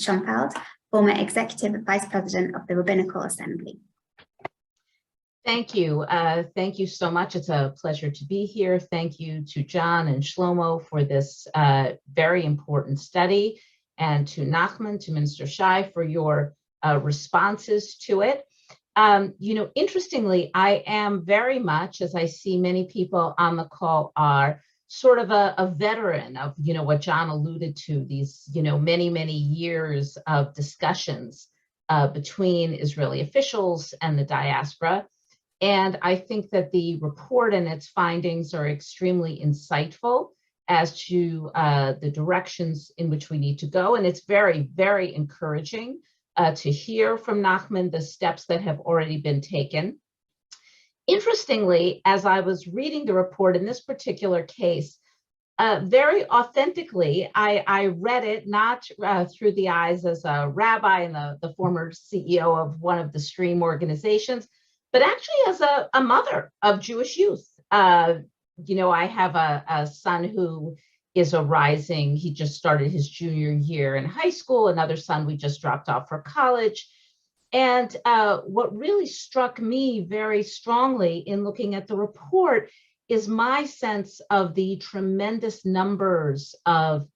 Schonfeld, former Executive Vice President of the Rabbinical Assembly. Thank you. Thank you so much. It's a pleasure to be here. Thank you to John and Shlomo for this very important study, and to Nachman, to Minister Shai for your responses to it. Interestingly, I am very much, as I see many people on the call are, sort of a veteran of, what John alluded to, these, many, many years of discussions between Israeli officials and the diaspora. And I think that the report and its findings are extremely insightful as to the directions in which we need to go. And it's very, very encouraging to hear from Nachman the steps that have already been taken. Interestingly, as I was reading the report in this particular case, very authentically, I read it not through the eyes as a rabbi and the former CEO of one of the stream organizations, but actually as a mother of Jewish youth. I have a son who is he just started his junior year in high school, another son we just dropped off for college. And what really struck me very strongly in looking at the report is my sense of the tremendous numbers of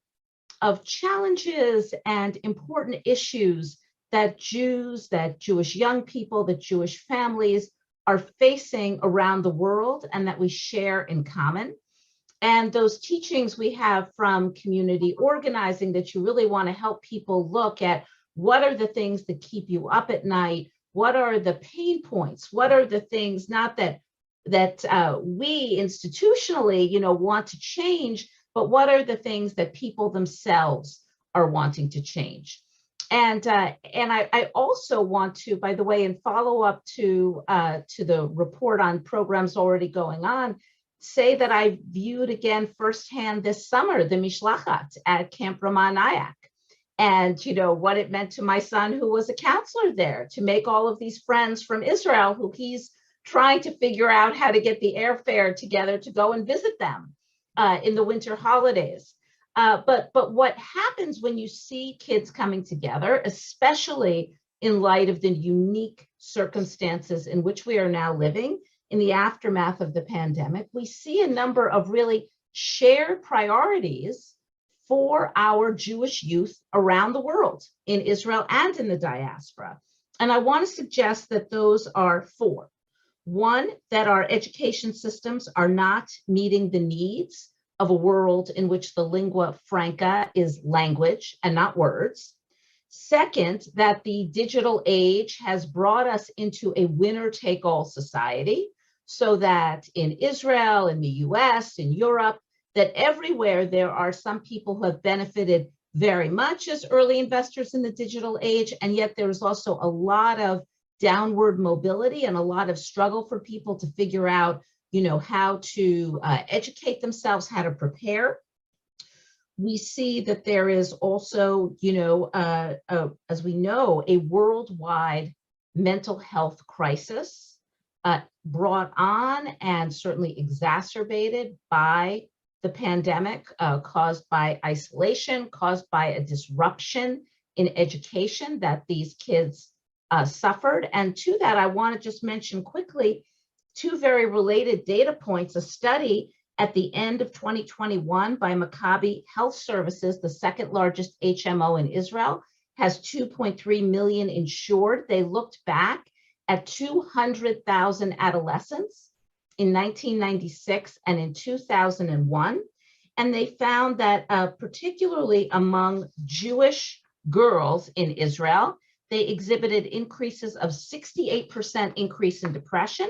challenges and important issues that Jews, that Jewish young people, that Jewish families are facing around the world and that we share in common. And those teachings we have from community organizing, that you really want to help people look at what are the things that keep you up at night, what are the pain points, what are the things not that we institutionally want to change, but what are the things that people themselves are wanting to change. And I also want to, by the way, in follow up to the report on programs already going on, say that I viewed again firsthand this summer the Mishlachat at Camp Ramah and what it meant to my son, who was a counselor there, to make all of these friends from Israel who he's trying to figure out how to get the airfare together to go and visit them in the winter holidays. But what happens when you see kids coming together, especially in light of the unique circumstances in which we are now living in the aftermath of the pandemic, we see a number of really shared priorities for our Jewish youth around the world, in Israel and in the diaspora. And I want to suggest that those are four. One, that our education systems are not meeting the needs of a world in which the lingua franca is language and not words. Second, that the digital age has brought us into a winner-take-all society, so that in Israel, in the US, in Europe, that everywhere there are some people who have benefited very much as early investors in the digital age, and yet there's also a lot of downward mobility and a lot of struggle for people to figure out, how to educate themselves, how to prepare. We see that there is also, as we know, a worldwide mental health crisis brought on and certainly exacerbated by the pandemic, caused by isolation, caused by a disruption in education that these kids suffered. And to that, I want to just mention quickly two very related data points. A study at the end of 2021 by Maccabi Health Services, the second largest HMO in Israel, has 2.3 million insured. They looked back at 200,000 adolescents in 1996 and in 2001. And they found that particularly among Jewish girls in Israel, they exhibited increases of 68% increase in depression,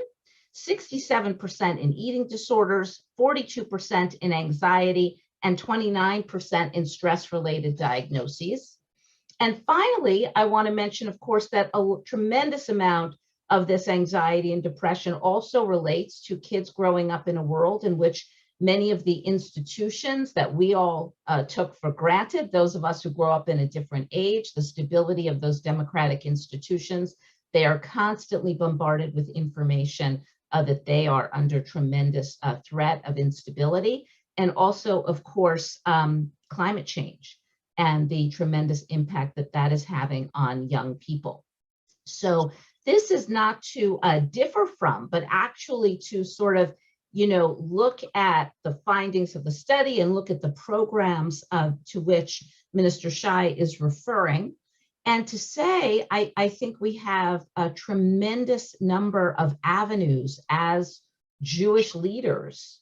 67% in eating disorders, 42% in anxiety, and 29% in stress-related diagnoses. And finally, I want to mention, of course, that a tremendous amount of this anxiety and depression also relates to kids growing up in a world in which many of the institutions that we all took for granted, those of us who grow up in a different age, the stability of those democratic institutions, they are constantly bombarded with information that they are under tremendous threat of instability. And also, of course, climate change. and the tremendous impact that that is having on young people. So this is not to differ from, but actually to sort of, look at the findings of the study and look at the programs to which Minister Shai is referring. And to say, I think we have a tremendous number of avenues as Jewish leaders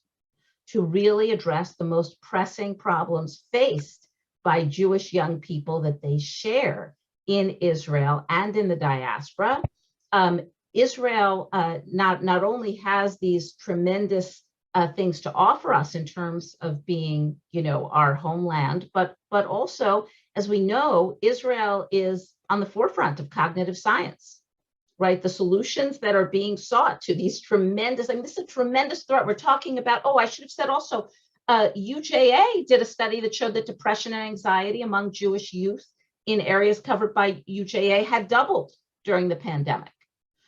to really address the most pressing problems faced by Jewish young people that they share in Israel and in the diaspora. Israel not only has these tremendous things to offer us in terms of being, our homeland, but also, as we know, Israel is on the forefront of cognitive science, right? The solutions that are being sought to these tremendous, this is a tremendous threat. We're talking about, I should have said also, UJA did a study that showed that depression and anxiety among Jewish youth in areas covered by UJA had doubled during the pandemic.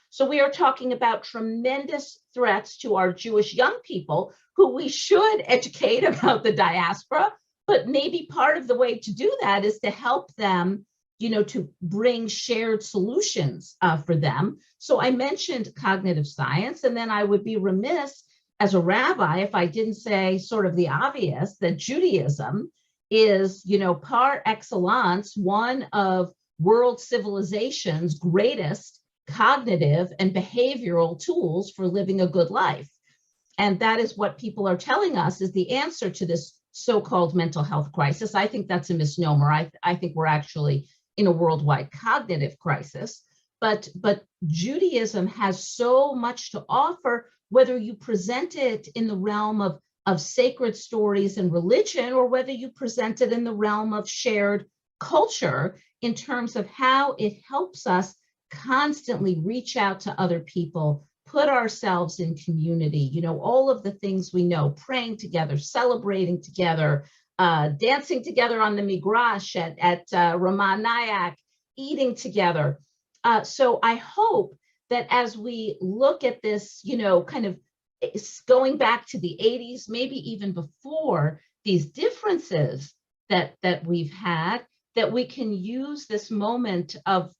So we are talking about tremendous threats to our Jewish young people who we should educate about the diaspora, but maybe part of the way to do that is to help them, to bring shared solutions for them. So I mentioned cognitive science, and then I would be remiss as a rabbi if I didn't say sort of the obvious that Judaism is, par excellence, one of world civilization's greatest cognitive and behavioral tools for living a good life. And that is what people are telling us is the answer to this so-called mental health crisis. I think that's a misnomer. I think we're actually in a worldwide cognitive crisis. But Judaism has so much to offer, whether you present it in the realm of sacred stories and religion, or whether you present it in the realm of shared culture, in terms of how it helps us constantly reach out to other people, put ourselves in community, all of the things we know, praying together, celebrating together, dancing together on the migrash at Ramah Nayak, eating together. So I hope that as we look at this, kind of going back to the 80s, maybe even before, these differences that we've had, that we can use this moment of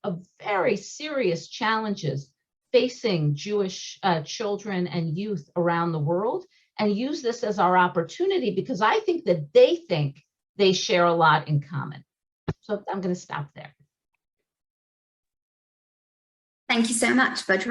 very serious challenges facing Jewish children and youth around the world, and use this as our opportunity, because I think that they share a lot in common. So I'm going to stop there. Thank you so much, both